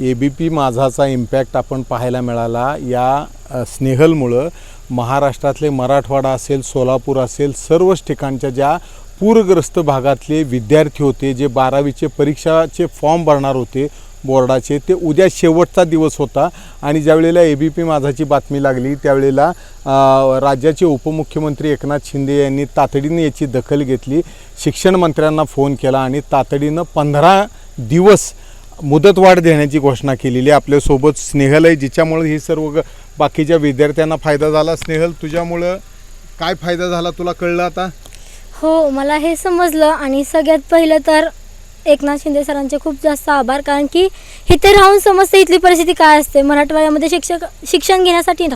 ABP माझाचा impact आपण पाहायला मिळाला या स्नेहलमुळं। महाराष्ट्रातले मराठवाडा असेल, सोलापूर असेल, सर्वच ठिकाणच्या ज्या पूरग्रस्त भागातले विद्यार्थी होते, जे 12वीचे परीक्षाचे फॉर्म भरणार होते बोर्डाचे, ते उद्या शेवटचा दिवस होता। आणि ज्या वेळेला ABP माझाची बातमी लागली त्यावेळेला राज्याचे उपमुख्यमंत्री एकनाथ शिंदे यांनी तातडीने याची दखल घेतली, शिक्षण मंत्र्यांना फोन केला आणि तातडीनं 15 दिवस मुदतवाढ देण्याची घोषणा केलेली। आपल्यासोबत स्नेहल आहे, जिच्यामुळे ही सर्व बाकीच्या विद्यार्थ्यांना फायदा झाला। स्नेहल, तुझ्यामुळं काय फायदा झाला तुला कळलं आता? हो, मला हे समजलं आणि सगळ्यात पहिलं तर एकनाथ शिंदे सरांचे खूप जास्त आभार, कारण की इथे राहून समजते इथली परिस्थिती काय असते। मराठवाड्यामध्ये शिक्षण घेण्यासाठी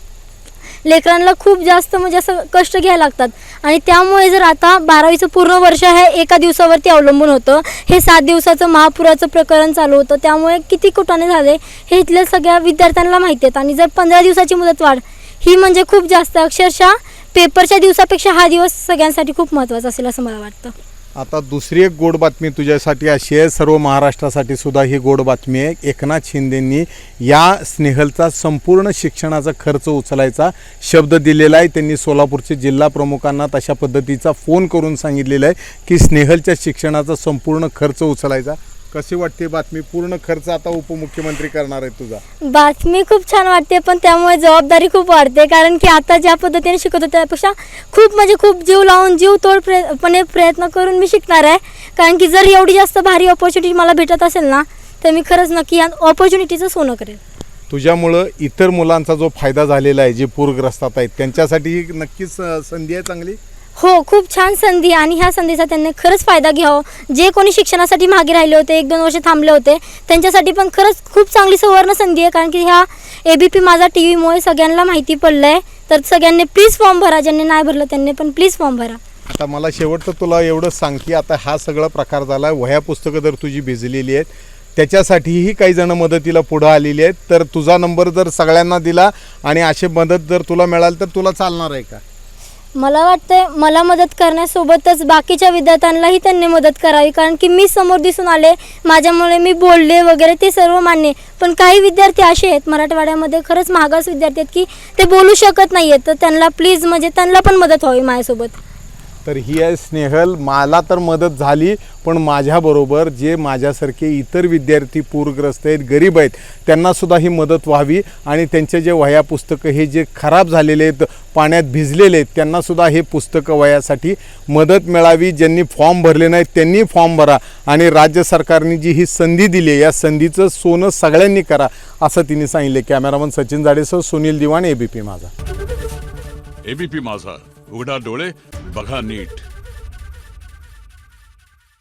लेकरांना खूप जास्त म्हणजे असं कष्ट घ्यायला लागतात आणि त्यामुळे जर आता 12वीचं पूर्ण वर्ष हे एका दिवसावरती अवलंबून होतं। हे 7 दिवसाचं महापुराचं प्रकरण चालू होतं, त्यामुळे किती कुटाणे झाले हे इथल्या सगळ्या विद्यार्थ्यांना माहिती आहेत। आणि जर 15 दिवसाची मुदतवाढ ही म्हणजे खूप जास्त, अक्षरशः पेपरच्या दिवसापेक्षा हा दिवस सगळ्यांसाठी खूप महत्त्वाचा असेल असं मला वाटतं। आता दुसरी एक गोड बातमी तुझ्यासाठी अशी आहे, सर्व महाराष्ट्रासाठी सुद्धा ही गोड बातमी आहे। एकनाथ शिंदेंनी या स्नेहलचा संपूर्ण शिक्षणाचा खर्च उचलायचा शब्द दिलेला आहे। त्यांनी सोलापूरचे जिल्हा प्रमुखांना तशा पद्धतीचा फोन करून सांगितलेलं आहे की स्नेहलच्या शिक्षणाचा संपूर्ण खर्च उचलायचा। कशी वाटते बातमी? पूर्ण खर्च आता उपमुख्यमंत्री करणार आहेत तुझा। बातमी खूप छान वाटते, पण त्यामुळे जबाबदारी खूप वाढते, कारण की आता ज्या पद्धतीने शिकवतो त्यापेक्षा खूप म्हणजे खूप जीव लावून जीव तोडपणे प्रयत्न करून मी शिकणार आहे। कारण की जर एवढी जास्त भारी ऑपॉर्च्युनिटी मला भेटत असेल ना, तर मी खरंच नक्की या ऑपॉर्च्युनिटीचं सोनं करेल। तुझ्यामुळं इतर मुलांचा जो फायदा झालेला आहे, जे पूरग्रस्तात आहेत त्यांच्यासाठी नक्कीच संधी आहे चांगली। हो, खूप छान संधी आणि ह्या संधीचा त्यांनी खरंच फायदा घ्यावा। जे कोणी शिक्षणासाठी मागे राहिले होते, 1-2 वर्ष थांबले होते, त्यांच्यासाठी पण खरंच खूप चांगली सुवर्ण संधी आहे, कारण की ह्या ABP माझा TVमुळे सगळ्यांना माहिती पडलं आहे। तर सगळ्यांनी प्लीज फॉर्म भरा, ज्यांनी नाही भरलं त्यांनी पण प्लीज फॉर्म भरा। आता मला शेवटचं तुला एवढंच सांग की आता हा सगळा प्रकार झाला, वह्या पुस्तकं जर तुझी भिजलेली आहेत त्याच्यासाठीही काही जण मदतीला पुढं आलेली आहेत, तर तुझा नंबर जर सगळ्यांना दिला आणि अशी मदत जर तुला मिळाली तर तुला चालणार आहे का? मला वाटतं मला मदत करण्यासोबतच बाकीच्या विद्यार्थ्यांनाही त्यांनी मदत करावी, कारण की मी समोर दिसून आले, माझ्यामुळे मी बोलले वगैरे ते सर्व मान्य, पण काही विद्यार्थी असे आहेत मराठवाड्यामध्ये खरंच मागास विद्यार्थी आहेत की ते बोलू शकत नाही आहेत, तर त्यांना प्लीज म्हणजे त्यांना पण मदत व्हावी माझ्यासोबत। तर ही आहे स्नेहल। मला तर मदत झाली, पण माझ्याबरोबर जे माझ्यासारखे इतर विद्यार्थी पूरग्रस्त आहेत, गरीब आहेत, त्यांनासुद्धा ही मदत व्हावी आणि त्यांचे जे वह्या पुस्तकं हे जे खराब झालेले आहेत, पाण्यात भिजलेले आहेत, त्यांनासुद्धा हे पुस्तकं वह्यासाठी मदत मिळावी। ज्यांनी फॉर्म भरले नाहीत त्यांनी फॉर्म भरा आणि राज्य सरकारने जी ही संधी दिली आहे या संधीचं सोनं सगळ्यांनी करा असं तिने सांगितले। कॅमेरामन सचिन जाडेसह सुनील दिवाण, ABP माझा। ABP माझा, उघडा डोळे बघा नीट।